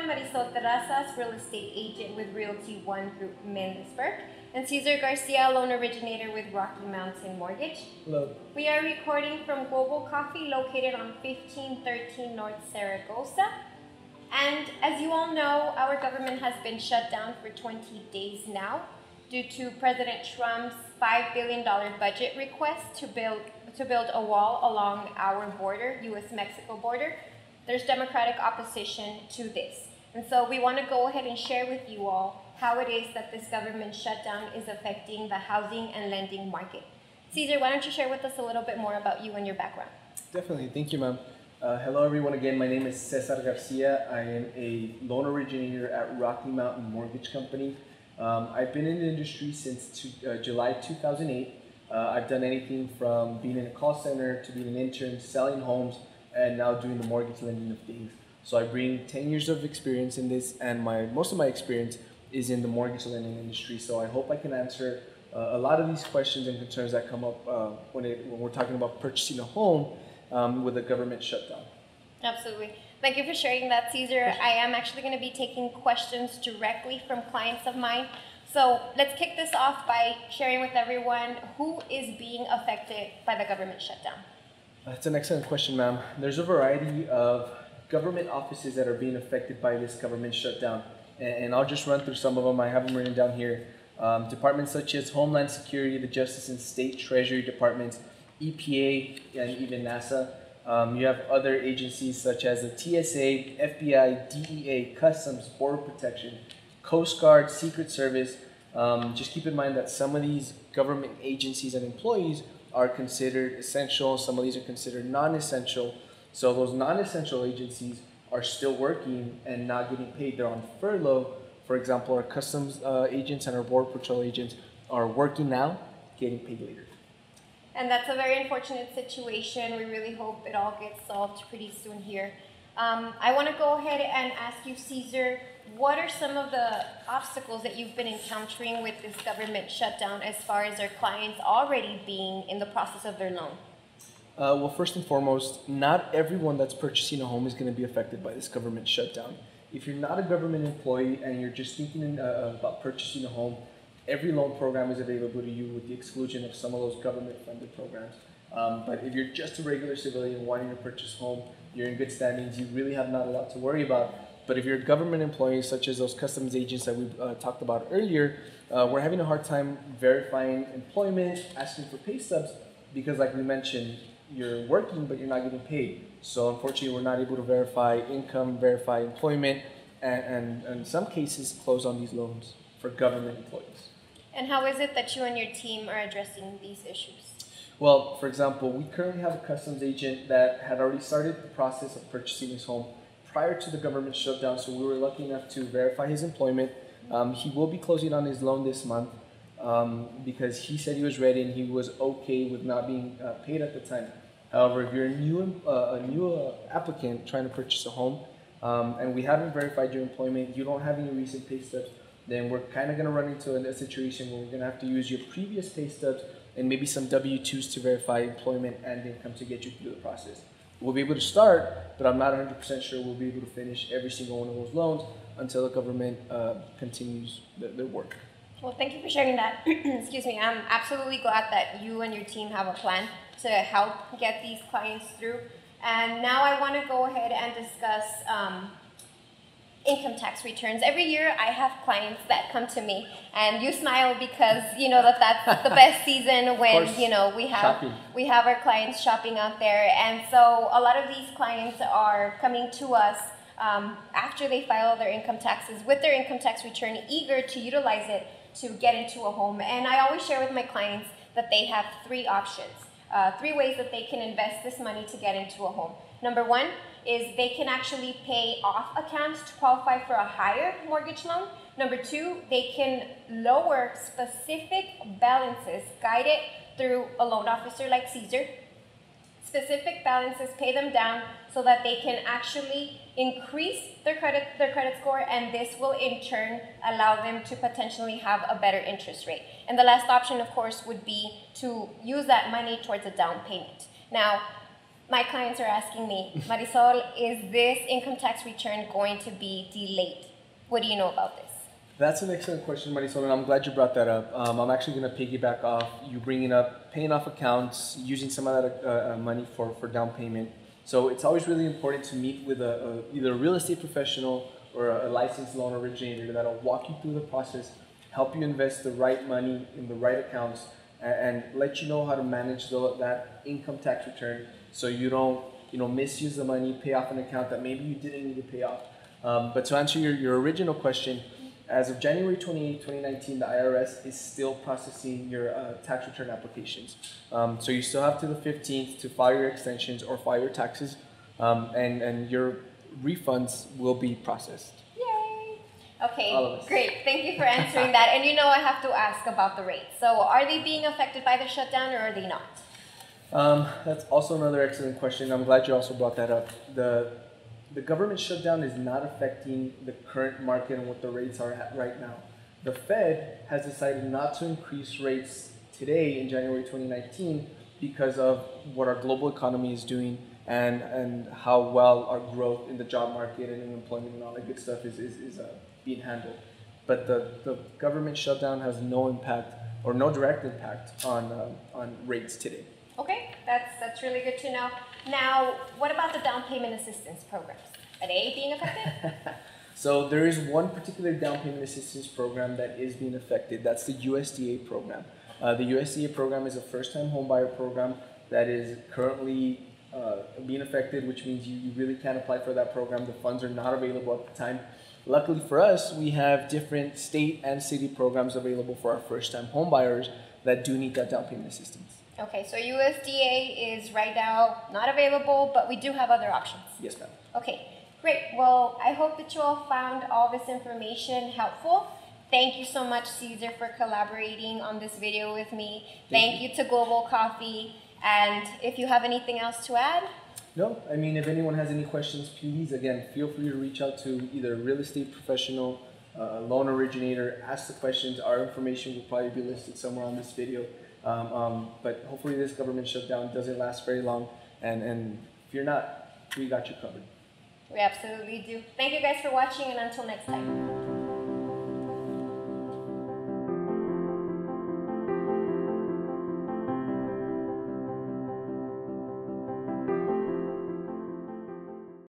everyone, Marisol Terrazas, real estate agent with Realty One Group Mendesburg, and Cesar Garcia, loan originator with Rocky Mountain Mortgage. Hello. We are recording from Global Coffee, located on 1513 North Zaragoza. And as you all know, our government has been shut down for 20 days now due to President Trump's $5 billion budget request to build a wall along our border, U.S.-Mexico border. There's Democratic opposition to this. And so we want to go ahead and share with you all how it is that this government shutdown is affecting the housing and lending market. Cesar, why don't you share with us a little bit more about you and your background? Definitely. Thank you, ma'am. Hello, everyone. Again, my name is Cesar Garcia. I am a loan originator at Rocky Mountain Mortgage Company. I've been in the industry since July 2008. I've done anything from being in a call center to being an intern, selling homes, and now doing the mortgage lending of things. So I bring 10 years of experience in this, and most of my experience is in the mortgage lending industry. So I hope I can answer a lot of these questions and concerns that come up when we're talking about purchasing a home with a government shutdown. Absolutely. Thank you for sharing that, Cesar. I am actually going to be taking questions directly from clients of mine. So let's kick this off by sharing with everyone who is being affected by the government shutdown. That's an excellent question, ma'am. There's a variety of government offices that are being affected by this government shutdown, and I'll just run through some of them. I have them written down here. Departments such as Homeland Security, the Justice and State Treasury Departments, EPA, and even NASA. You have other agencies such as the TSA, FBI, DEA, Customs, Border Protection, Coast Guard, Secret Service. Just keep in mind that some of these government agencies and employees are considered essential. Some of these are considered non-essential. So those non-essential agencies are still working and not getting paid. They're on furlough. For example, our customs agents and our border patrol agents are working now, getting paid later. And that's a very unfortunate situation. We really hope it all gets solved pretty soon here. I want to go ahead and ask you, Cesar, what are some of the obstacles that you've been encountering with this government shutdown as far as our clients already being in the process of their loan? Well, first and foremost, not everyone that's purchasing a home is going to be affected by this government shutdown. If you're not a government employee and you're just thinking about purchasing a home, every loan program is available to you with the exclusion of some of those government-funded programs. But if you're just a regular civilian wanting to purchase a home, you're in good standings. You really have not a lot to worry about. But if you're a government employee, such as those customs agents that we talked about earlier, we're having a hard time verifying employment, asking for pay stubs, because like we mentioned, you're working, but you're not getting paid. So unfortunately, we're not able to verify income, verify employment, and in some cases, close on these loans for government employees. And how is it that you and your team are addressing these issues? Well, for example, we currently have a customs agent that had already started the process of purchasing his home prior to the government shutdown, so we were lucky enough to verify his employment. He will be closing on his loan this month because he said he was ready and he was okay with not being paid at the time. However, if you're a new applicant trying to purchase a home and we haven't verified your employment, you don't have any recent pay stubs, then we're kind of going to run into a situation where we're going to have to use your previous pay stubs and maybe some W-2s to verify employment and income to get you through the process. We'll be able to start, but I'm not 100% sure we'll be able to finish every single one of those loans until the government continues their work. Well, thank you for sharing that. Excuse me. I'm absolutely glad that you and your team have a plan to help get these clients through. And now I want to go ahead and discuss income tax returns. Every year I have clients that come to me, and you smile because you know that's the best season when we have our clients shopping out there. And so a lot of these clients are coming to us after they file their income taxes with their income tax return, eager to utilize it to get into a home. And I always share with my clients that they have three options, three ways that they can invest this money to get into a home. Number one is they can actually pay off accounts to qualify for a higher mortgage loan. Number two, they can lower specific balances guided through a loan officer like Cesar. Specific balances, pay them down so that they can actually increase their credit score, and this will in turn allow them to potentially have a better interest rate. And the last option, of course, would be to use that money towards a down payment. Now, my clients are asking me, Marisol, is this income tax return going to be delayed? What do you know about this? That's an excellent question, Marisol, and I'm glad you brought that up. I'm actually going to piggyback off you bringing up paying off accounts, using some of that money for down payment. So it's always really important to meet with either a real estate professional or a licensed loan originator that'll walk you through the process, help you invest the right money in the right accounts, and let you know how to manage that income tax return so you don't misuse the money, pay off an account that maybe you didn't need to pay off. But to answer your original question, as of January 28, 2019, the IRS is still processing your tax return applications. So you still have to the 15th to file your extensions or file your taxes, and your refunds will be processed. Yay! Okay, great. Thank you for answering that. And I have to ask about the rates. So are they being affected by the shutdown or are they not? That's also another excellent question. I'm glad you also brought that up. The government shutdown is not affecting the current market and what the rates are at right now. The Fed has decided not to increase rates today in January 2019 because of what our global economy is doing and how well our growth in the job market and in employment and all that good stuff is being handled. But the government shutdown has no impact or no direct impact on rates today. Okay, that's really good to know. Now, what about the down payment assistance programs? Are they being affected? So there is one particular down payment assistance program that is being affected. That's the USDA program. The USDA program is a first-time homebuyer program that is currently being affected, which means you really can't apply for that program. The funds are not available at the time. Luckily for us, we have different state and city programs available for our first-time homebuyers that do need that down payment assistance. Okay, so USDA is right now not available, but we do have other options. Yes, ma'am. Okay, great. Well, I hope that you all found all this information helpful. Thank you so much, Cesar, for collaborating on this video with me. Thank you to Global Coffee. And if you have anything else to add? No, I mean, if anyone has any questions, please, again, feel free to reach out to either a real estate professional, a loan originator, ask the questions. Our information will probably be listed somewhere on this video. But hopefully this government shutdown doesn't last very long. And if you're not, we got you covered. We absolutely do. Thank you guys for watching, and until next time.